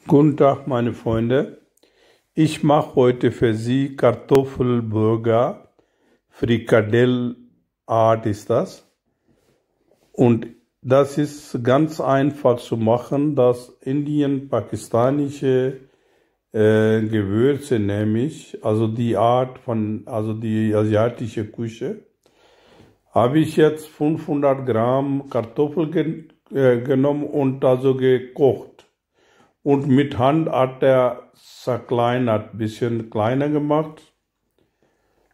Guten Tag, meine Freunde. Ich mache heute für Sie Kartoffelburger. Frikadellenart ist das. Und das ist ganz einfach zu machen. Das indisch-pakistanische Gewürze nehme ich, also die Art von, also die asiatische Küche. Habe ich jetzt 500 Gramm Kartoffel genommen und also gekocht. Und mit Hand hat er zerkleinert, ein bisschen kleiner gemacht.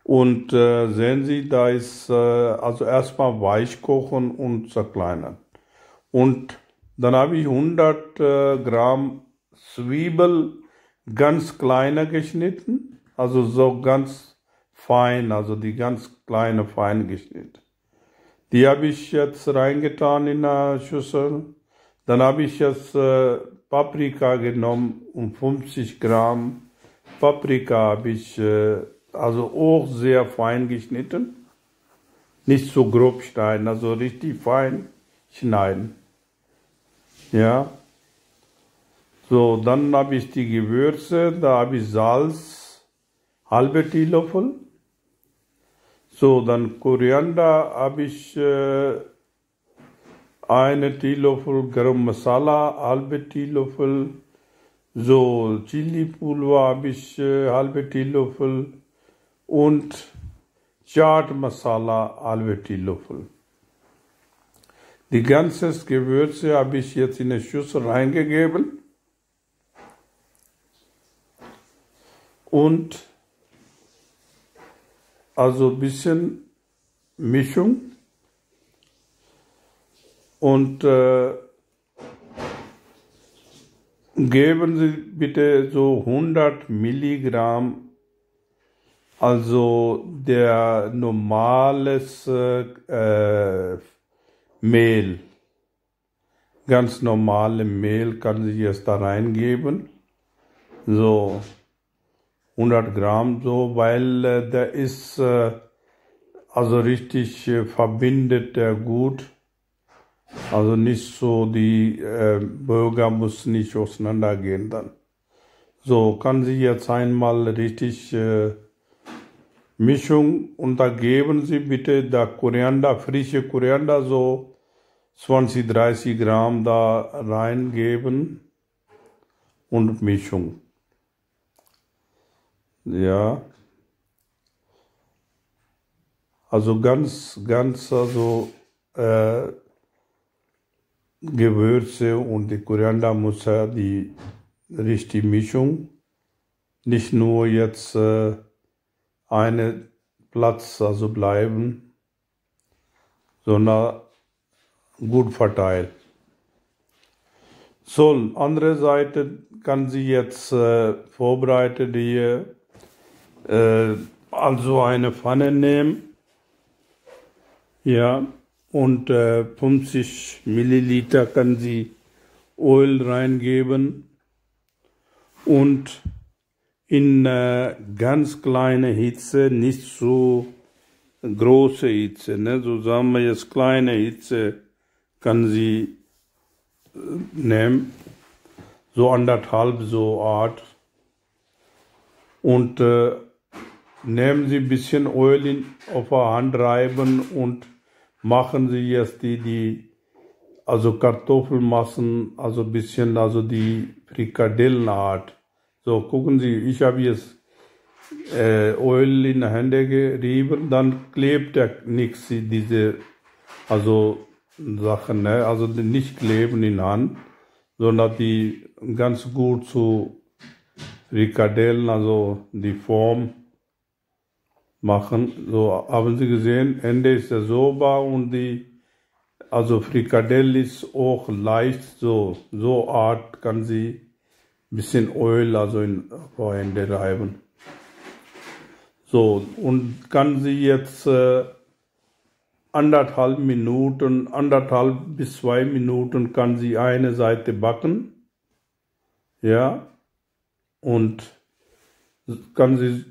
Und sehen Sie, da ist also erstmal weich kochen und zerkleinern. Und dann habe ich 100 Gramm Zwiebel ganz kleiner geschnitten, also so ganz fein, also die ganz kleine fein geschnitten. Die habe ich jetzt reingetan in eine Schüssel. Dann habe ich jetzt Paprika genommen und 50 Gramm Paprika habe ich also auch sehr fein geschnitten. Nicht so grob schneiden, also richtig fein schneiden. Ja. So, dann habe ich die Gewürze, da habe ich Salz, halbe Teelöffel. So, dann Koriander habe ich eine Teelöffel, Garam Masala, halbe Teelöffel, so Chili-Pulver habe ich halbe Teelöffel und Chaat Masala, halbe Teelöffel. Die ganzen Gewürze habe ich jetzt in eine Schüssel reingegeben und also ein bisschen Mischung. Und geben Sie bitte so 100 Milligramm, also der normales Mehl, ganz normale Mehl kann Sie jetzt da reingeben, so 100 Gramm so, weil der ist also richtig verbindet der gut. Also nicht so, die Burger muss nicht auseinandergehen dann. So, kann Sie jetzt einmal richtig Mischung und da geben Sie bitte da Koriander, frische Koriander, so 20, 30 Gramm da reingeben und Mischung. Ja. Also ganz, also Gewürze und die Koriander muss ja die richtige Mischung, nicht nur jetzt eine Platz also bleiben, sondern gut verteilt. So, andere Seite kann sie jetzt vorbereiten, die also eine Pfanne nehmen, ja. Und 50 Milliliter kann sie Öl reingeben und in ganz kleine Hitze, nicht so große Hitze, ne? So sagen wir jetzt kleine Hitze kann sie nehmen, so 1,5 so Art und nehmen Sie ein bisschen Öl auf der Hand reiben und machen Sie jetzt also Kartoffelmassen, also ein bisschen, also die Frikadellenart. So, gucken Sie, ich habe jetzt Öl in die Hände gerieben, dann klebt ja nichts, diese, also Sachen, ne? Also nicht kleben in der Hand, sondern die ganz gut zu Frikadellen, also die Form machen. So, haben Sie gesehen, Ende ist der Soba und also Frikadelle ist auch leicht, so Art kann sie ein bisschen Öl, also vor Ende reiben. So, und kann sie jetzt 1,5 bis 2 Minuten kann sie eine Seite backen, ja, und kann sie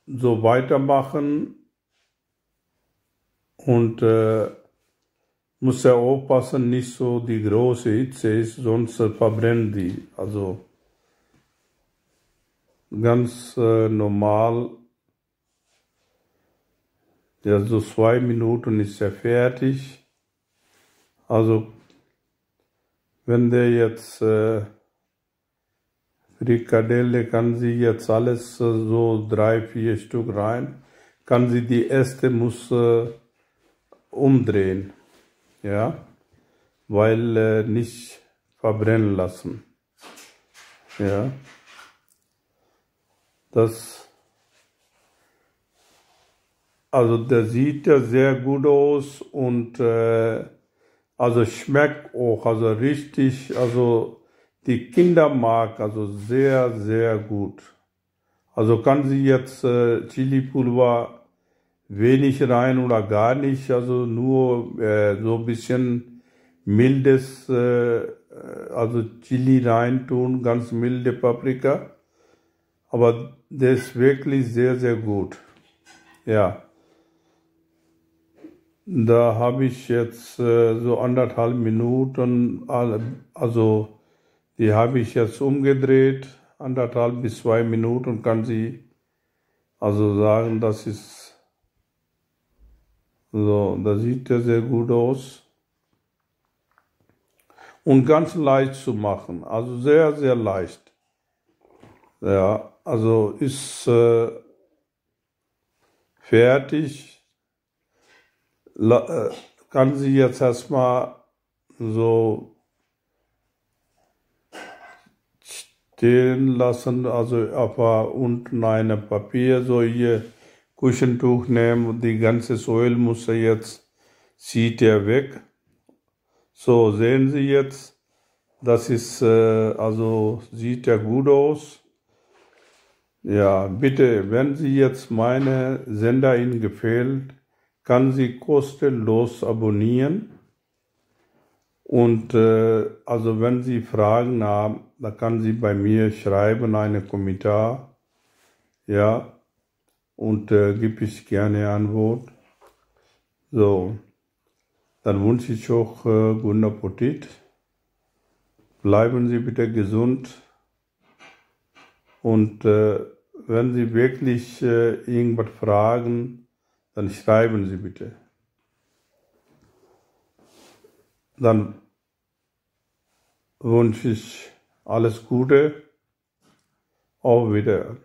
so weitermachen und muss ja aufpassen, nicht so die große Hitze ist, sonst verbrennen die. Also ganz normal. Ja, so 2 Minuten ist er fertig. Also, wenn der jetzt Frikadelle, kann sie jetzt alles so 3, 4 Stück rein, kann sie die erste muss umdrehen, ja, weil nicht verbrennen lassen, ja, also der sieht ja sehr gut aus und also schmeckt auch, also richtig, also die Kinder mag, also sehr, sehr gut. Also kann sie jetzt Chili-Pulver wenig rein oder gar nicht, also nur so ein bisschen mildes, also Chili rein tun, ganz milde Paprika. Aber der ist wirklich sehr, sehr gut. Ja, da habe ich jetzt so 1,5 Minuten, also die habe ich jetzt umgedreht, 1,5 bis 2 Minuten kann sie also sagen, das ist so, da sieht er sehr gut aus. Und ganz leicht zu machen, also sehr, sehr leicht. Ja, also ist fertig. Kann sie jetzt erstmal so stehen lassen, also aber unten ein Papier, so hier Küchentuch nehmen und die ganze Öl muss er jetzt, zieht er weg. So, sehen Sie jetzt, das ist, also sieht ja gut aus. Ja, bitte, wenn Sie jetzt meine Sender Ihnen gefällt, kann Sie kostenlos abonnieren. Und also wenn Sie Fragen haben, dann kann Sie bei mir schreiben, einen Kommentar. Ja, und gebe ich gerne Antwort. So, dann wünsche ich auch guten Appetit. Bleiben Sie bitte gesund. Und wenn Sie wirklich irgendwas fragen, dann schreiben Sie bitte. Dann wünsche ich alles Gute. Auf Wiedersehen.